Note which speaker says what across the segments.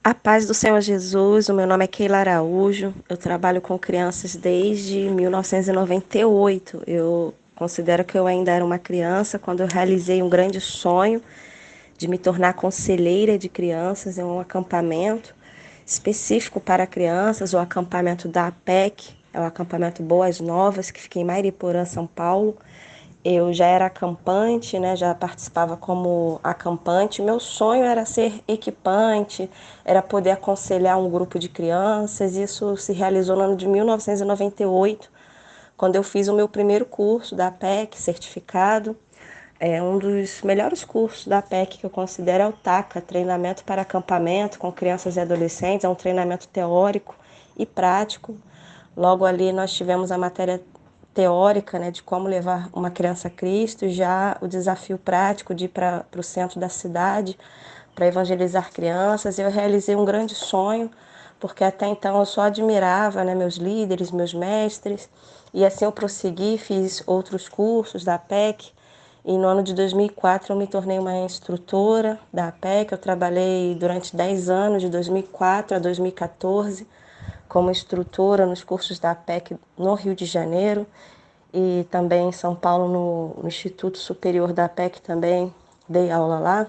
Speaker 1: A paz do Senhor Jesus, o meu nome é Keila Araújo, eu trabalho com crianças desde 1998. Eu considero que eu ainda era uma criança quando eu realizei um grande sonho de me tornar conselheira de crianças em um acampamento específico para crianças, o acampamento da APEC, é o acampamento Boas Novas, que fica em Mariporã, São Paulo. Eu já era acampante, né? Já participava como acampante. Meu sonho era ser equipante, era poder aconselhar um grupo de crianças. Isso se realizou no ano de 1998, quando eu fiz o meu primeiro curso da APEC, certificado. É um dos melhores cursos da APEC que eu considero é o TACA, Treinamento para Acampamento com Crianças e Adolescentes. É um treinamento teórico e prático. Logo ali nós tivemos a matéria teórica, né, de como levar uma criança a Cristo, já o desafio prático de ir para o centro da cidade para evangelizar crianças. Eu realizei um grande sonho, porque até então eu só admirava, né, meus líderes, meus mestres, e assim eu prossegui, fiz outros cursos da APEC, e no ano de 2004 eu me tornei uma instrutora da APEC. Eu trabalhei durante 10 anos, de 2004 a 2014, como instrutora nos cursos da APEC no Rio de Janeiro e também em São Paulo, no Instituto Superior da APEC, também dei aula lá.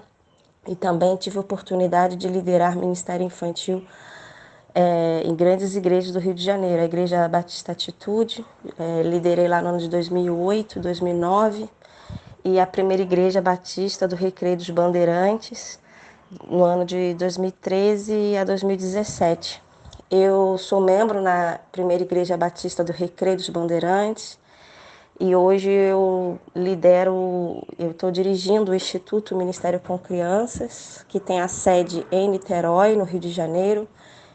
Speaker 1: E também tive a oportunidade de liderar Ministério Infantil em grandes igrejas do Rio de Janeiro. A Igreja Batista Atitude, liderei lá no ano de 2008, 2009, e a primeira Igreja Batista do Recreio dos Bandeirantes, no ano de 2013 a 2017. Eu sou membro na primeira Igreja Batista do Recreio dos Bandeirantes e hoje eu estou dirigindo o Instituto Ministério com Crianças, que tem a sede em Niterói, no Rio de Janeiro.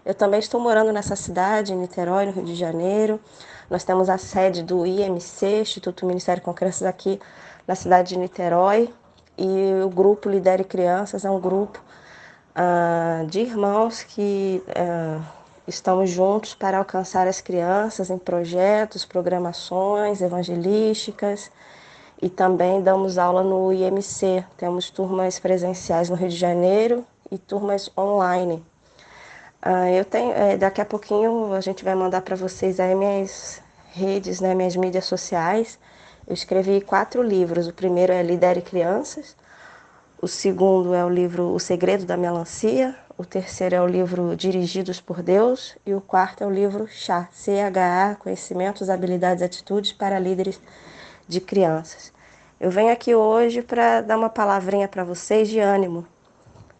Speaker 1: Eu também estou morando nessa cidade, em Niterói, no Rio de Janeiro. Nós temos a sede do IMC, Instituto Ministério com Crianças, aqui na cidade de Niterói. E o grupo Lidere Crianças é um grupo de irmãos que estamos juntos para alcançar as crianças em projetos, programações evangelísticas, e também damos aula no IMC. Temos turmas presenciais no Rio de Janeiro e turmas online. Daqui a pouquinho a gente vai mandar para vocês aí minhas redes, né, minhas mídias sociais. Eu escrevi 4 livros. O primeiro é Lidere Crianças. O segundo é o livro O Segredo da Melancia. O terceiro é o livro Dirigidos por Deus. E o quarto é o livro CHA, CHA, Conhecimentos, Habilidades e Atitudes para Líderes de Crianças. Eu venho aqui hoje para dar uma palavrinha para vocês de ânimo,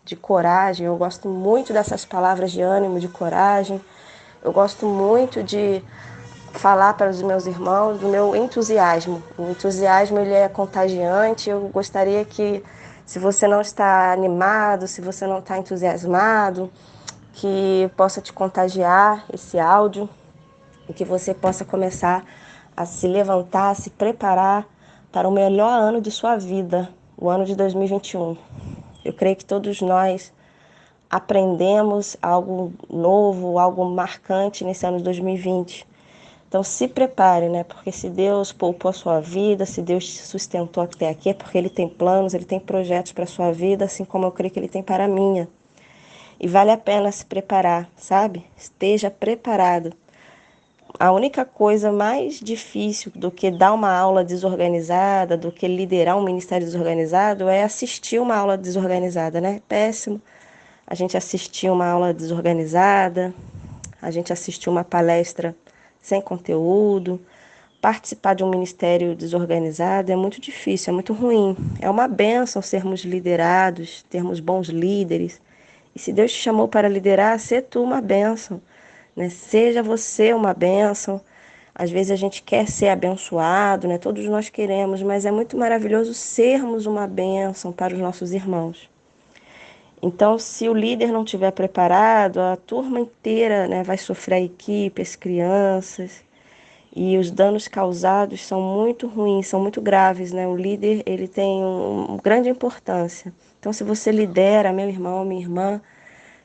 Speaker 1: de coragem. Eu gosto muito dessas palavras de ânimo, de coragem. Eu gosto muito de falar para os meus irmãos do meu entusiasmo. O entusiasmo, ele é contagiante. Eu gostaria que, se você não está animado, se você não está entusiasmado, que possa te contagiar esse áudio e que você possa começar a se levantar, a se preparar para o melhor ano de sua vida, o ano de 2021. Eu creio que todos nós aprendemos algo novo, algo marcante nesse ano de 2020. Então se prepare, né? Porque se Deus poupou a sua vida, se Deus te sustentou até aqui, é porque Ele tem planos, Ele tem projetos para a sua vida, assim como eu creio que Ele tem para a minha. E vale a pena se preparar, sabe? Esteja preparado. A única coisa mais difícil do que dar uma aula desorganizada, do que liderar um ministério desorganizado, é assistir uma aula desorganizada, né? Péssimo. A gente assistir uma aula desorganizada, a gente assistir uma palestra sem conteúdo, participar de um ministério desorganizado é muito difícil, é muito ruim. É uma bênção sermos liderados, termos bons líderes. E se Deus te chamou para liderar, seja tu uma bênção, né? Seja você uma bênção. Às vezes a gente quer ser abençoado, né? Todos nós queremos, mas é muito maravilhoso sermos uma bênção para os nossos irmãos. Então, se o líder não estiver preparado, a turma inteira, né, vai sofrer, a equipe, as crianças, e os danos causados são muito ruins, são muito graves, né? O líder, ele tem uma grande importância. Então, se você lidera, meu irmão, minha irmã,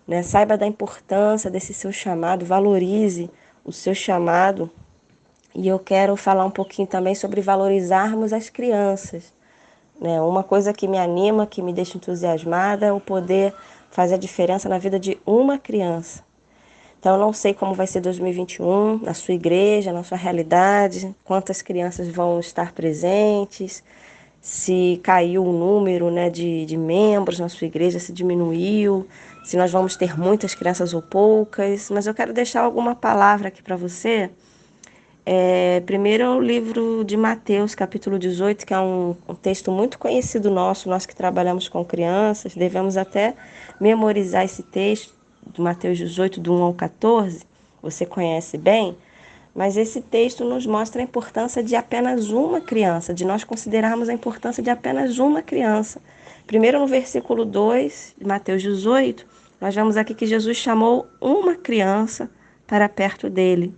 Speaker 1: né, saiba da importância desse seu chamado, valorize o seu chamado. E eu quero falar um pouquinho também sobre valorizarmos as crianças, né? Uma coisa que me anima, que me deixa entusiasmada, é o poder faz a diferença na vida de uma criança. Então, eu não sei como vai ser 2021 na sua igreja, na sua realidade, quantas crianças vão estar presentes, se caiu o número, né, de membros na sua igreja, se diminuiu, se nós vamos ter muitas crianças ou poucas. Mas eu quero deixar alguma palavra aqui para você. Primeiro é o livro de Mateus, capítulo 18, que é um texto muito conhecido nosso, nós que trabalhamos com crianças, devemos até memorizar esse texto, de Mateus 18, do 1 ao 14, você conhece bem, mas esse texto nos mostra a importância de apenas uma criança, de nós considerarmos a importância de apenas uma criança. Primeiro, no versículo 2 de Mateus 18, nós vemos aqui que Jesus chamou uma criança para perto dele.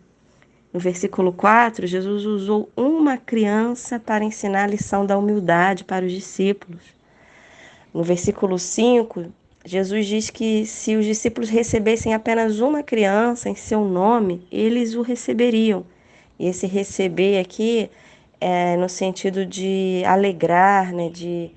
Speaker 1: No versículo 4, Jesus usou uma criança para ensinar a lição da humildade para os discípulos. No versículo 5, Jesus diz que se os discípulos recebessem apenas uma criança em seu nome, eles o receberiam. E esse receber aqui é no sentido de alegrar, né, de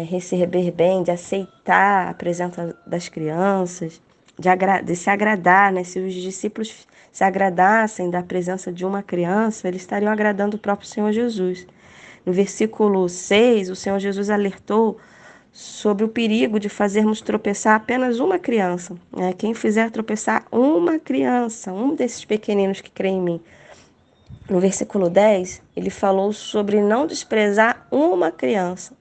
Speaker 1: receber bem, de aceitar a presença das crianças, de se agradar, né? Se os discípulos se agradassem da presença de uma criança, eles estariam agradando o próprio Senhor Jesus. No versículo 6, o Senhor Jesus alertou sobre o perigo de fazermos tropeçar apenas uma criança. Né? Quem fizer tropeçar uma criança, um desses pequeninos que crê em mim. No versículo 10, ele falou sobre não desprezar uma criança.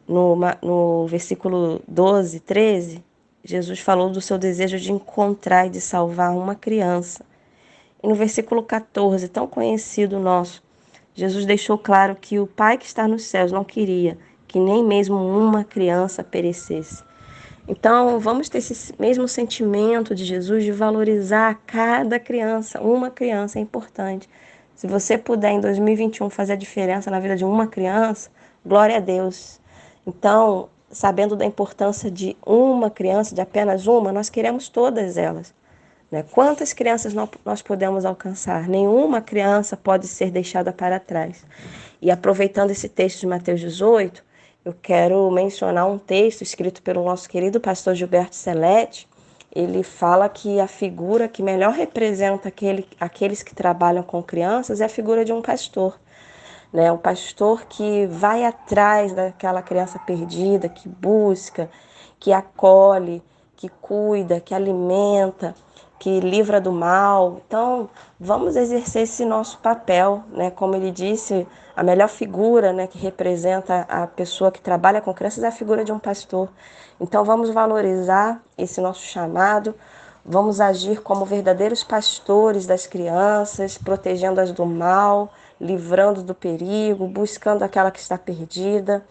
Speaker 1: No versículo 12, 13, Jesus falou do seu desejo de encontrar e de salvar uma criança. E no versículo 14, tão conhecido nosso, Jesus deixou claro que o Pai que está nos céus não queria que nem mesmo uma criança perecesse. Então, vamos ter esse mesmo sentimento de Jesus de valorizar cada criança. Uma criança é importante. Se você puder, em 2021, fazer a diferença na vida de uma criança, glória a Deus. Então, sabendo da importância de uma criança, de apenas uma, nós queremos todas elas. Né? Quantas crianças nós podemos alcançar? Nenhuma criança pode ser deixada para trás. E aproveitando esse texto de Mateus 18, eu quero mencionar um texto escrito pelo nosso querido pastor Gilberto Celete. Ele fala que a figura que melhor representa aqueles que trabalham com crianças é a figura de um pastor. Né? Um pastor que vai atrás daquela criança perdida, que busca, que acolhe, que cuida, que alimenta, que livra do mal. Então, vamos exercer esse nosso papel, né? Como ele disse, a melhor figura, né, que representa a pessoa que trabalha com crianças é a figura de um pastor. Então, vamos valorizar esse nosso chamado, vamos agir como verdadeiros pastores das crianças, protegendo-as do mal, livrando do perigo, buscando aquela que está perdida.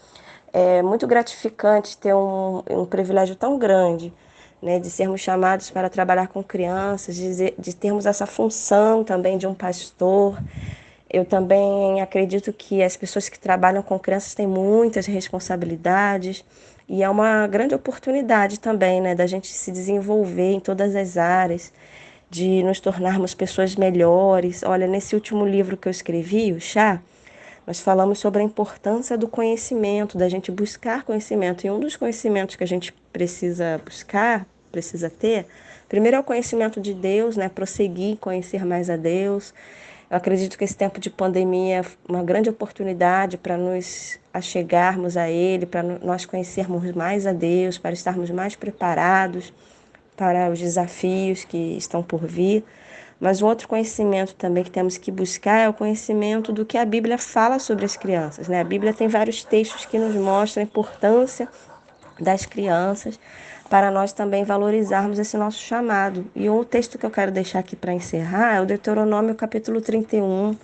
Speaker 1: É muito gratificante ter um privilégio tão grande, né, de sermos chamados para trabalhar com crianças, de termos essa função também de um pastor. Eu também acredito que as pessoas que trabalham com crianças têm muitas responsabilidades e é uma grande oportunidade também, né, da gente se desenvolver em todas as áreas, de nos tornarmos pessoas melhores. Olha, nesse último livro que eu escrevi, o Chá, nós falamos sobre a importância do conhecimento, da gente buscar conhecimento. E um dos conhecimentos que a gente precisa buscar, precisa ter, primeiro é o conhecimento de Deus, né? Prosseguir, conhecer mais a Deus. Eu acredito que esse tempo de pandemia é uma grande oportunidade para nos achegarmos a Ele, para nós conhecermos mais a Deus, para estarmos mais preparados para os desafios que estão por vir. Mas um outro conhecimento também que temos que buscar é o conhecimento do que a Bíblia fala sobre as crianças, né? A Bíblia tem vários textos que nos mostram a importância das crianças para nós também valorizarmos esse nosso chamado. E um texto que eu quero deixar aqui para encerrar é o Deuteronômio capítulo 31.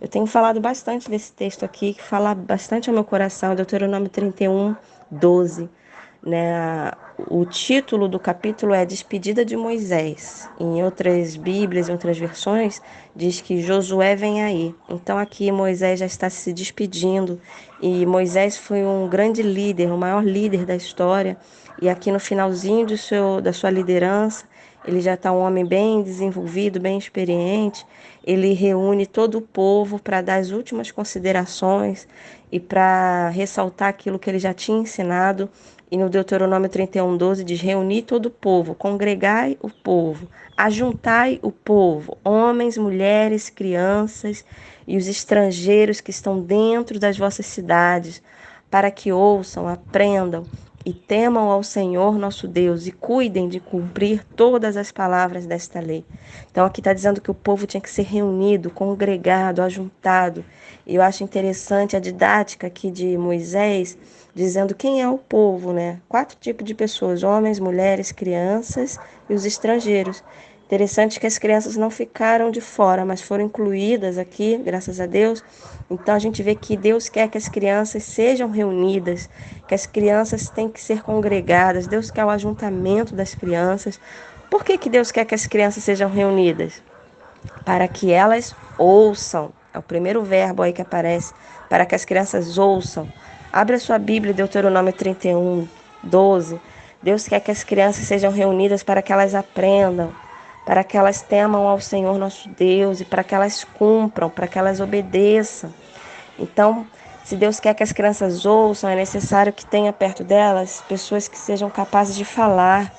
Speaker 1: Eu tenho falado bastante desse texto aqui, que fala bastante ao meu coração, Deuteronômio 31, 12. Né? O título do capítulo é Despedida de Moisés. Em outras Bíblias, em outras versões, diz que Josué vem aí. Então aqui Moisés já está se despedindo e Moisés foi um grande líder, o maior líder da história. E aqui no finalzinho da sua liderança, ele já está um homem bem desenvolvido, bem experiente. Ele reúne todo o povo para dar as últimas considerações e para ressaltar aquilo que ele já tinha ensinado. E no Deuteronômio 31:12 diz: reuni todo o povo, congregai o povo, ajuntai o povo, homens, mulheres, crianças e os estrangeiros que estão dentro das vossas cidades, para que ouçam, aprendam e temam ao Senhor nosso Deus e cuidem de cumprir todas as palavras desta lei. Então aqui está dizendo que o povo tinha que ser reunido, congregado, ajuntado. E eu acho interessante a didática aqui de Moisés, dizendo quem é o povo, né? 4 tipos de pessoas: homens, mulheres, crianças e os estrangeiros. Interessante que as crianças não ficaram de fora, mas foram incluídas aqui, graças a Deus. Então a gente vê que Deus quer que as crianças sejam reunidas, que as crianças têm que ser congregadas. Deus quer o ajuntamento das crianças. Por que Deus quer que as crianças sejam reunidas? Para que elas ouçam. É o primeiro verbo aí que aparece, para que as crianças ouçam. Abre a sua Bíblia, Deuteronômio 31:12. Deus quer que as crianças sejam reunidas para que elas aprendam, para que elas temam ao Senhor nosso Deus e para que elas cumpram, para que elas obedeçam. Então, se Deus quer que as crianças ouçam, é necessário que tenha perto delas pessoas que sejam capazes de falar.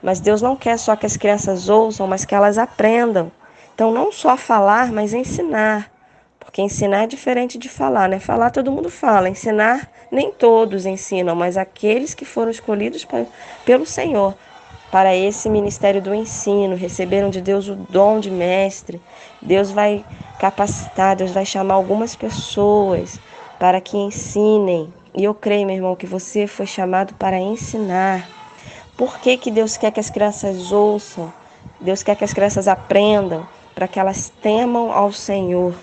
Speaker 1: Mas Deus não quer só que as crianças ouçam, mas que elas aprendam. Então, não só falar, mas ensinar. Porque ensinar é diferente de falar, né? Falar todo mundo fala, ensinar nem todos ensinam, mas aqueles que foram escolhidos pelo Senhor para esse ministério do ensino, receberam de Deus o dom de mestre. Deus vai capacitar, Deus vai chamar algumas pessoas para que ensinem. E eu creio, meu irmão, que você foi chamado para ensinar. Por que Deus quer que as crianças ouçam? Deus quer que as crianças aprendam, para que elas temam ao Senhor.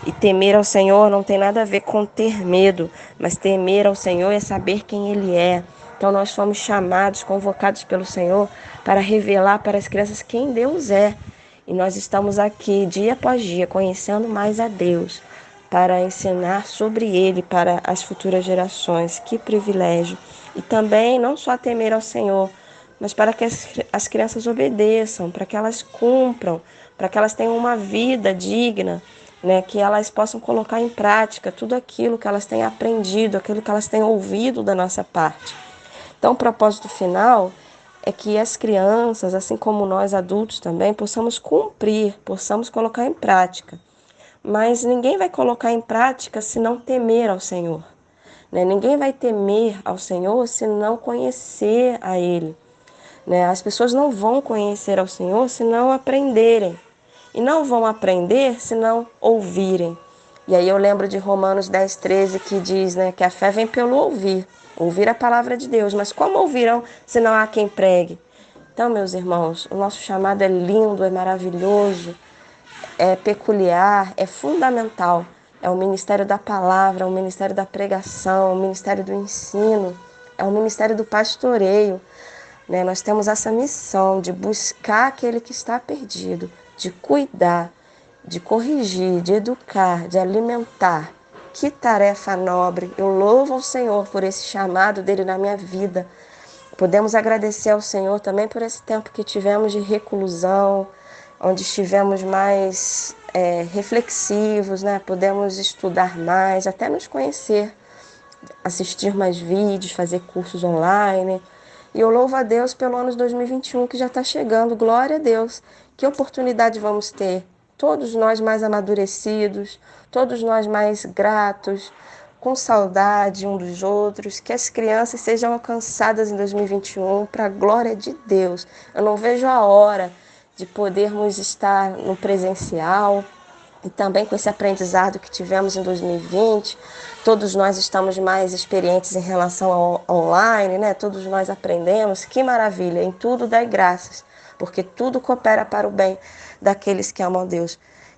Speaker 1: E temer ao Senhor não tem nada a ver com ter medo, mas temer ao Senhor é saber quem Ele é. Então nós fomos chamados, convocados pelo Senhor para revelar para as crianças quem Deus é. E nós estamos aqui dia após dia conhecendo mais a Deus, para ensinar sobre Ele para as futuras gerações. Que privilégio! E também não só temer ao Senhor, mas para que as crianças obedeçam, para que elas cumpram, para que elas tenham uma vida digna, né? Que elas possam colocar em prática tudo aquilo que elas têm aprendido, aquilo que elas têm ouvido da nossa parte. Então, o propósito final é que as crianças, assim como nós adultos também, possamos cumprir, possamos colocar em prática. Mas ninguém vai colocar em prática se não temer ao Senhor, né? Ninguém vai temer ao Senhor se não conhecer a Ele, né? As pessoas não vão conhecer ao Senhor se não aprenderem. E não vão aprender se não ouvirem. E aí eu lembro de Romanos 10:13 que diz, né, que a fé vem pelo ouvir a palavra de Deus. Mas como ouvirão se não há quem pregue? Então, meus irmãos, o nosso chamado é lindo, é maravilhoso, é peculiar, é fundamental. É o ministério da palavra, é o ministério da pregação, é o ministério do ensino, é o ministério do pastoreio, né? Nós temos essa missão de buscar aquele que está perdido, de cuidar, de corrigir, de educar, de alimentar. Que tarefa nobre! Eu louvo ao Senhor por esse chamado dele na minha vida. Podemos agradecer ao Senhor também por esse tempo que tivemos de reclusão, onde estivemos mais reflexivos, né? Podemos estudar mais, até nos conhecer, assistir mais vídeos, fazer cursos online. E eu louvo a Deus pelo ano de 2021 que já está chegando. Glória a Deus. Que oportunidade vamos ter? Todos nós mais amadurecidos, todos nós mais gratos, com saudade um dos outros. Que as crianças sejam alcançadas em 2021 para a glória de Deus. Eu não vejo a hora de podermos estar no presencial, e também com esse aprendizado que tivemos em 2020, todos nós estamos mais experientes em relação ao online, né? Todos nós aprendemos, que maravilha, em tudo dai graças, porque tudo coopera para o bem daqueles que amam a Deus.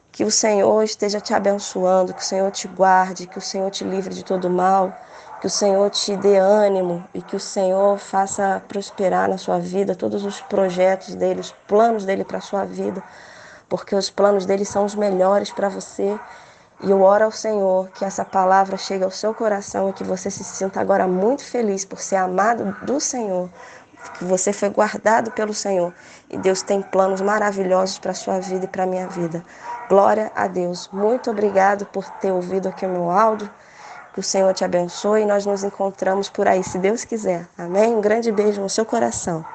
Speaker 1: Que o Senhor esteja te abençoando, que o Senhor te guarde, que o Senhor te livre de todo mal, que o Senhor te dê ânimo e que o Senhor faça prosperar na sua vida todos os projetos dele, os planos dele para a sua vida, porque os planos dele são os melhores para você. E eu oro ao Senhor que essa palavra chegue ao seu coração e que você se sinta agora muito feliz por ser amado do Senhor, que você foi guardado pelo Senhor e Deus tem planos maravilhosos para a sua vida e para a minha vida. Glória a Deus. Muito obrigado por ter ouvido aqui o meu áudio. Que o Senhor te abençoe e nós nos encontramos por aí, se Deus quiser. Amém? Um grande beijo no seu coração.